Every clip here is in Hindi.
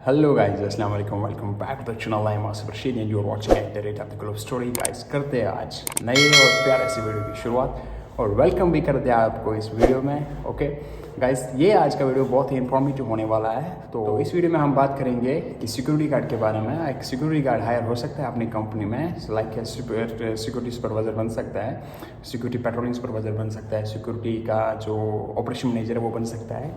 हेलो गाइस, अस्सलाम वालेकुम, welcome back to the channel. I am Asif Rashid and you are watching at the rate of the globe story. Guys, करते हैं आज नई और प्यारे सी वीडियो की शुरुआत और वेलकम भी कर दिया आपको इस वीडियो में। ओके गाइस, ये आज का वीडियो बहुत ही इन्फॉर्मेटिव होने वाला है। तो इस वीडियो में हम बात करेंगे कि सिक्योरिटी गार्ड के बारे में। एक सिक्योरिटी गार्ड हायर हो सकता है अपनी कंपनी में, लाइक सिक्योरिटी सुपरवाइजर बन सकता है, सिक्योरिटी पेट्रोलिंग सुपरवाइजर बन सकता है, सिक्योरिटी का जो ऑपरेशन मैनेजर है वो बन सकता है।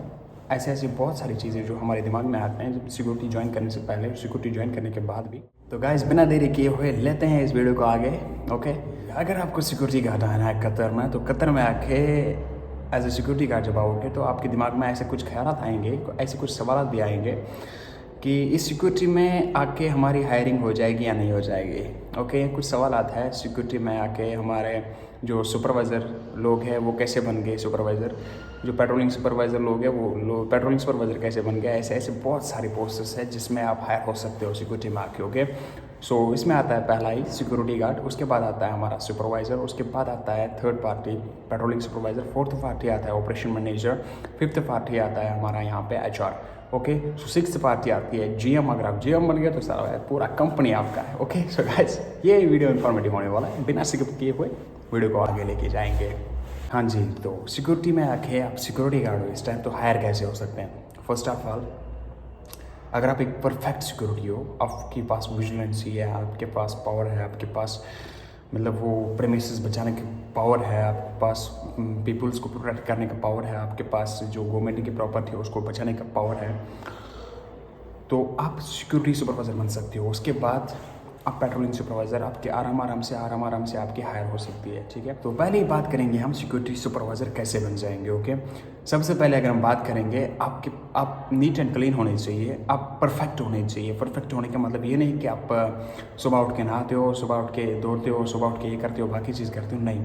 ऐसे ऐसी बहुत सारी चीज़ें जो हमारे दिमाग में आते हैं जब सिक्योरिटी ज्वाइन करने से पहले और सिक्योरिटी ज्वाइन करने के बाद भी। तो गाइस, बिना देरी किए हुए लेते हैं इस वीडियो को आगे। ओके, अगर आपको सिक्योरिटी गार्ड आना है कतर में, तो कतर में आके एज ए सिक्योरिटी गार्ड जब आओगे तो आपके दिमाग में ऐसे कुछ ख्याल आएंगे, ऐसे कुछ सवाल भी आएंगे कि इस सिक्योरिटी में आके हमारी हायरिंग हो जाएगी या नहीं हो जाएगी। ओके, कुछ सवाल आता है सिक्योरिटी में आके हमारे जो सुपरवाइज़र लोग हैं वो कैसे बन गए सुपरवाइज़र, जो पेट्रोलिंग सुपरवाइज़र लोग हैं वो पेट्रोलिंग सुपरवाइज़र कैसे बन गए। ऐसे ऐसे बहुत सारे पोस्ट्स हैं जिसमें आप हायर हो सकते हो सिक्योरिटी में आके। ओके, सो इसमें आता है पहला ही सिक्योरिटी गार्ड, उसके बाद आता है हमारा सुपरवाइज़र, उसके बाद आता है third party patrolling supervisor, fourth party आता है ऑपरेशन मैनेजर, फिफ्थ पार्टी आता है हमारा यहाँ पे HR। Okay, so six party आती है GM। अगर आप GM बन गए तो सारा पूरा कंपनी आपका है। ओके, सो गाइस, ये वीडियो इन्फॉर्मेटिव होने वाला है, बिना स्किप किए हुए वीडियो को आगे लेके जाएंगे। हाँ जी, तो सिक्योरिटी में आके आप सिक्योरिटी गार्ड हो इस टाइम, तो हायर कैसे हो सकते हैं। फर्स्ट ऑफ ऑल, अगर आप एक परफेक्ट सिक्योरिटी हो, आपके पास विजिलेंसी है, आपके पास पावर है, आपके पास मतलब वो प्रेमिसेस बचाने की पावर है, आपके पास पीपल्स को प्रोटेक्ट करने का पावर है, आपके पास जो गवर्नमेंट की प्रॉपर्टी है उसको बचाने का पावर है, तो आप सिक्योरिटी सुपरवाइज़र बन सकते हो। उसके बाद आप पेट्रोलिंग सुपरवाइज़र आपके आराम आराम से आपकी हायर हो सकती है। ठीक है, तो पहले ही बात करेंगे हम सिक्योरिटी सुपरवाइज़र कैसे बन जाएंगे। ओके, सबसे पहले अगर हम बात करेंगे आप नीट एंड क्लीन होने चाहिए, आप परफेक्ट होने चाहिए। परफेक्ट होने का मतलब ये नहीं कि आप सुबह उठ के नहाते हो, सुबह उठ के दौड़ते हो, सुबह उठ के ये करते हो, बाकी चीज़ करते हो, नहीं।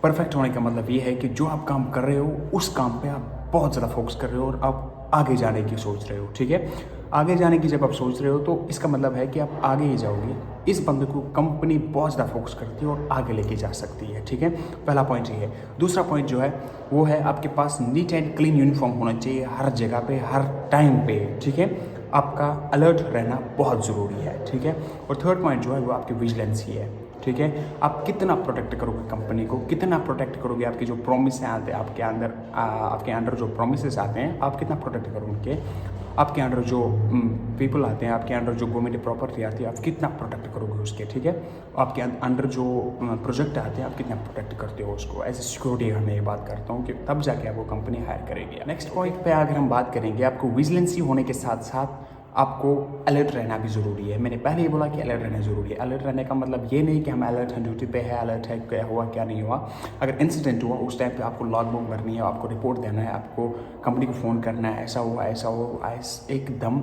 परफेक्ट होने का मतलब ये है कि जो आप काम कर रहे हो उस काम पे आप बहुत ज़्यादा फोकस कर रहे हो और आप आगे जाने की सोच रहे हो। ठीक है, आगे जाने की जब आप सोच रहे हो तो इसका मतलब है कि आप आगे ही जाओगे। इस बंदे को कंपनी बहुत ज़्यादा फोकस करती है और आगे लेके जा सकती है। ठीक है, पहला पॉइंट ये है। दूसरा पॉइंट जो है वो है आपके पास नीट एंड क्लीन यूनिफॉर्म होना चाहिए हर जगह पे, हर टाइम पे। ठीक है, आपका अलर्ट रहना बहुत ज़रूरी है। ठीक है, और थर्ड पॉइंट जो है वो आपकी विजिलेंस ही है। ठीक है, आप कितना प्रोटेक्ट करोगे कंपनी को, कितना प्रोटेक्ट करोगे आपके जो प्रोमिस आते हैं आपके अंडर जो प्रोमिस आते हैं, आप कितना प्रोटेक्ट करोगे उनके, आपके अंडर जो पीपल आते हैं, आपके अंडर जो गवर्नमेंट प्रॉपर्टी आती है, आप कितना प्रोटेक्ट करोगे उसके। ठीक है, आपके अंडर जो प्रोजेक्ट आते हैं आप कितना प्रोटेक्ट करते हो उसको। एज ए सिक्योरिटी मैं ये बात करता हूँ कि तब जाके आपको कंपनी हायर करेगी। नेक्स्ट पॉइंट पे अगर हम बात करेंगे, आपको विजिलेंसी होने के साथ साथ आपको अलर्ट रहना भी ज़रूरी है। मैंने पहले ही बोला कि अलर्ट रहना ज़रूरी है। अलर्ट रहने का मतलब ये नहीं कि हम अलर्ट हैं, ड्यूटी पे है, अलर्ट है, क्या हुआ क्या नहीं हुआ। अगर इंसिडेंट हुआ उस टाइम पे आपको लॉग बुक भरनी है, आपको रिपोर्ट देना है, आपको कंपनी को फ़ोन करना है, ऐसा हुआ एकदम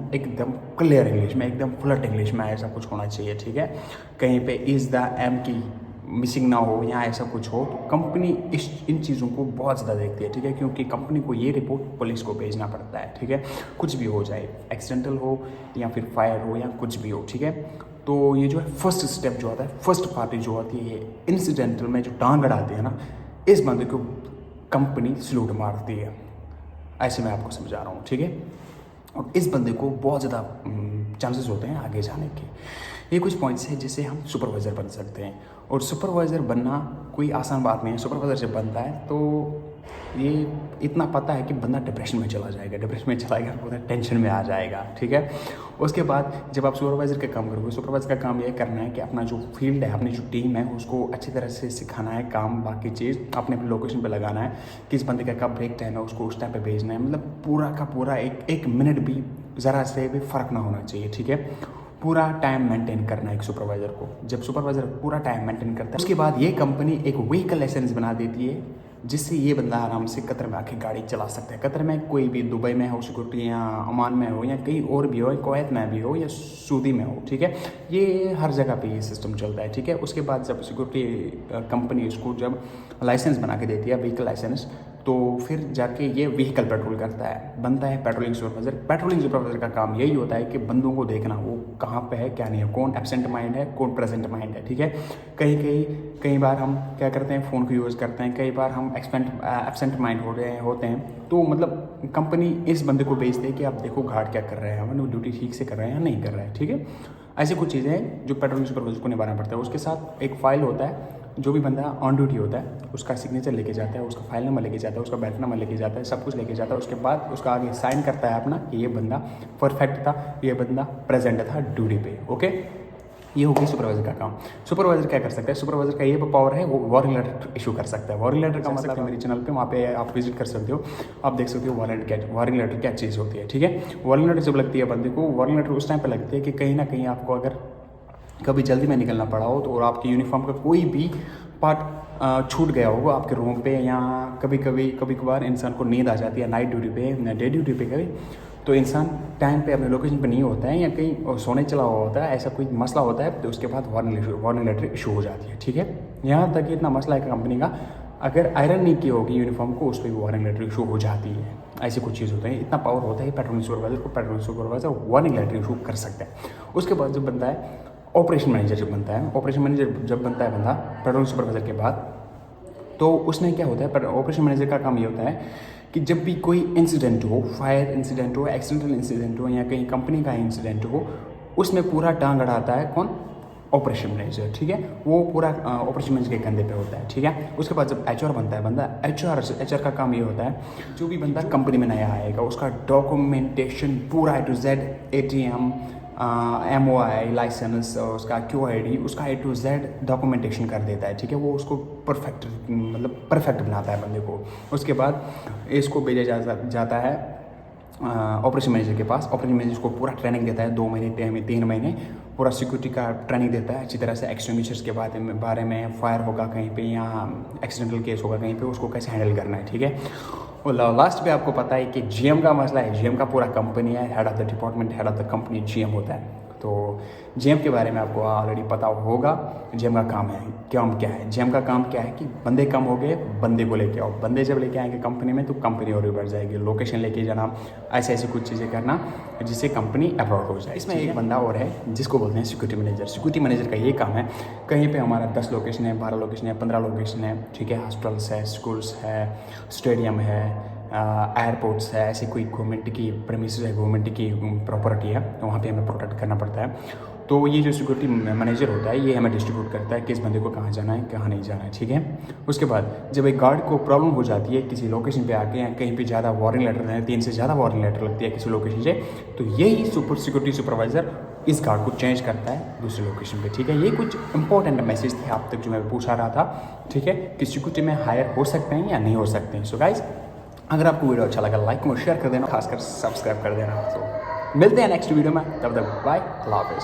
क्लियर इंग्लिश में, एकदम फ्लट इंग्लिश में ऐसा कुछ होना चाहिए। ठीक है, कहीं पे इज़ द एम की मिसिंग ना हो या ऐसा कुछ हो, तो कंपनी इन चीज़ों को बहुत ज़्यादा देखती है। ठीक है, क्योंकि कंपनी को ये रिपोर्ट पुलिस को भेजना पड़ता है। ठीक है, कुछ भी हो जाए, एक्सीडेंटल हो या फिर फायर हो या कुछ भी हो। ठीक है, तो ये जो है फर्स्ट स्टेप जो होता है, फर्स्ट पार्टी जो होती है, ये इंसिडेंटल में जो टांग अड़ाती है ना, इस बंदे को कंपनी सलूट मारती है। ऐसे मैं आपको समझा रहा हूँ। ठीक है, और इस बंदे को बहुत ज़्यादा चांसेस होते हैं आगे जाने के। ये कुछ पॉइंट्स हैं जिससे हम सुपरवाइज़र बन सकते हैं, और सुपरवाइज़र बनना कोई आसान बात नहीं है। सुपरवाइज़र जब बनता है तो ये इतना पता है कि बंदा डिप्रेशन में चला जाएगा, पूरा टेंशन में आ जाएगा। ठीक है, उसके बाद जब आप सुपरवाइज़र का काम करोगे, सुपरवाइज़र का काम ये करना है कि अपना जो फील्ड है, अपनी जो टीम है, उसको अच्छी तरह से सिखाना है काम, बाकी चीज़ अपने लोकेशन पे लगाना है, किस बंदे का कब ब्रेक टाइम है उसको उस टाइम पे भेजना है। मतलब पूरा का पूरा एक मिनट भी ज़रा से भी फ़र्क ना होना चाहिए। ठीक है, पूरा टाइम मेंटेन करना है एक सुपरवाइज़र को। जब सुपरवाइज़र पूरा टाइम मेंटेन करता है, उसके बाद ये कंपनी एक व्हीकल लाइसेंस बना देती है, जिससे ये बंदा आराम से कतर में आके गाड़ी चला सकता है। कतर में कोई भी, दुबई में हो सिक्योरिटी, या ओमान में हो, या कहीं और भी हो, कुवैत में भी हो, या सऊदी में हो। ठीक है, ये हर जगह पे ये सिस्टम चलता है। ठीक है, उसके बाद जब सिक्योरिटी कंपनी इसको जब लाइसेंस बना के देती है, व्हीकल लाइसेंस, तो फिर जाके ये व्हीकल पेट्रोल करता है, बनता है पेट्रोलिंग सुपरवाइजर। पेट्रोलिंग सुपरवाइजर का काम यही होता है कि बंदों को देखना वो कहाँ पे है क्या नहीं है, कौन एब्सेंट माइंड है कौन प्रेजेंट माइंड है, ठीक है। कई बार हम क्या करते हैं, फ़ोन को यूज़ करते हैं, कई बार हम एब्सेंट माइंड होते हैं, तो मतलब कंपनी इस बंदे को भेजते है कि आप देखो गार्ड क्या कर रहे हैं, मतलब ड्यूटी ठीक से कर रहे हैं या नहीं कर रहे हैं, ठीक है। ऐसी कुछ चीज़ें हैं जो पेट्रोलिंग सुपरवाइजर को निभाना पड़ता है। उसके साथ एक फ़ाइल होता है, जो भी बंदा ऑन ड्यूटी होता है उसका सिग्नेचर लेके जाता है, उसका फाइल नंबर लेके जाता है, उसका बैच नंबर लेके जाता है, सब कुछ लेके जाता है। उसके बाद उसका आगे साइन करता है अपना कि ये बंदा परफेक्ट था, ये बंदा प्रेजेंट था ड्यूटी पे, ओके। ये हो गई सुपरवाइजर का काम। सुपरवाइजर क्या कर सकता है, सुपरवाइजर का ये पावर है वो वार्निंग लेटर इशू कर सकता है। वार्निंग लेटर का मतलब है मेरे चैनल पे, वहाँ पे आप विजिट कर सकते हो, आप देख सकते हो वार्निंग लेटर क्या चीज़ होती है, ठीक है। वार्निंग लेटर जब लगती है बंदे को, वार्निंग लेटर उस टाइम पे लगती है कि कहीं ना कहीं आपको अगर कभी जल्दी में निकलना पड़ा हो तो, और आपकी यूनिफॉर्म का कोई भी पार्ट छूट गया होगा आपके रूम पे, या कभी कभार इंसान को नींद आ जाती है नाइट ड्यूटी पे, डे ड्यूटी पे कभी, तो इंसान टाइम पे अपने लोकेशन पे नहीं होता है या कहीं सोने चला हुआ होता है, ऐसा कोई मसला होता है, तो उसके बाद वार्निंग लेटर इशू हो जाती है, ठीक है। यहाँ तक इतना मसला है कंपनी का, अगर आयरन नहीं की होगी यूनिफॉर्म को, उस पर भी वार्निंग लेटर इशू हो जाती है। ऐसी कुछ चीज़ होता है, इतना पावर होता है पेट्रोलिंग सुपरवाइजर को, patrolling supervisor warning letter issue कर सकते हैं। उसके बाद जब बनता है ऑपरेशन मैनेजर, जब बनता है ऑपरेशन मैनेजर, जब बनता है बंदा पेट्रोलिंग सुपरवाइजर के बाद, तो उसमें क्या होता है, पर ऑपरेशन मैनेजर का काम ये होता है कि जब भी कोई इंसिडेंट हो, फायर इंसिडेंट हो, एक्सीडेंटल इंसिडेंट हो, या कहीं कंपनी का इंसिडेंट हो, उसमें पूरा टांग अड़ाता है कौन, ऑपरेशन मैनेजर, ठीक है। वो पूरा ऑपरेशन मैनेजर के कंधे पे होता है, ठीक है। उसके बाद जब HR बनता है बंदा, HR का काम ये होता है, जो भी बंदा कंपनी में नया आएगा उसका डॉक्यूमेंटेशन पूरा A to Z, ATM, MOI licence, उसका QID, उसका A to Z डॉक्यूमेंटेशन कर देता है, ठीक है। वो उसको परफेक्ट बनाता है बंदे को। उसके बाद इसको भेजा जाता है ऑपरेशन मैनेजर के पास। ऑपरेशन मैनेजर को पूरा ट्रेनिंग देता है, 2 महीने 3 महीने पूरा सिक्योरिटी का ट्रेनिंग देता है अच्छी तरह से, एक्सटिंग्विशर्स के बारे में, फायर होगा कहीं पे या एक्सीडेंटल केस होगा कहीं पे, उसको कैसे हैंडल करना है, ठीक है। और लास्ट पे आपको पता है कि GM का मसला है, GM का पूरा कंपनी है, head of the department, head of the company GM होता है। तो GM के बारे में आपको ऑलरेडी पता होगा, GM का काम क्या है। GM का काम क्या है कि बंदे कम हो गए, बंदे को लेके आओ, बंदे जब लेके आएंगे कंपनी में तो कंपनी और भी बढ़ जाएगी, लोकेशन लेके जाना, ऐसे कुछ चीज़ें करना जिससे कंपनी अब्रॉड हो जाए। इसमें एक बंदा और है जिसको बोलते हैं सिक्योरिटी मैनेजर। सिक्योरिटी मैनेजर का ये काम है, कहीं पे हमारा 10 लोकेशन है, 12 लोकेशन है, 15 लोकेशन है, ठीक है, हॉस्पिटल्स है, स्कूल्स है, स्टेडियम है, एयरपोर्ट्स है, ऐसी कोई गवर्नमेंट की प्रेमिसेस है, गवर्नमेंट की प्रॉपर्टी है, तो वहाँ पे हमें प्रोटेक्ट करना पड़ता है। तो ये जो सिक्योरिटी मैनेजर होता है ये हमें डिस्ट्रीब्यूट करता है कि इस बंदे को कहाँ जाना है कहाँ नहीं जाना है, ठीक है। उसके बाद जब एक गार्ड को प्रॉब्लम हो जाती है किसी लोकेशन पे आके, या कहीं पे ज़्यादा वार्निंग लेटर है, 3 से ज़्यादा वार्निंग लेटर लगती है किसी लोकेशन से, तो यही सिक्योरिटी सुपरवाइजर इस गार्ड को चेंज करता है दूसरे लोकेशन पे, ठीक है। ये कुछ इंपॉर्टेंट मैसेज थे आप तक जो मैं पूछा रहा था, ठीक है, कि सिक्योरिटी में हायर हो सकते हैं या नहीं हो सकते हैं। सो गाइस, अगर आपको वीडियो अच्छा लगा लाइक और शेयर कर देना, खासकर सब्सक्राइब कर देना। तो मिलते हैं नेक्स्ट वीडियो में, तब तक बाय, अल्लाह हाफिज़।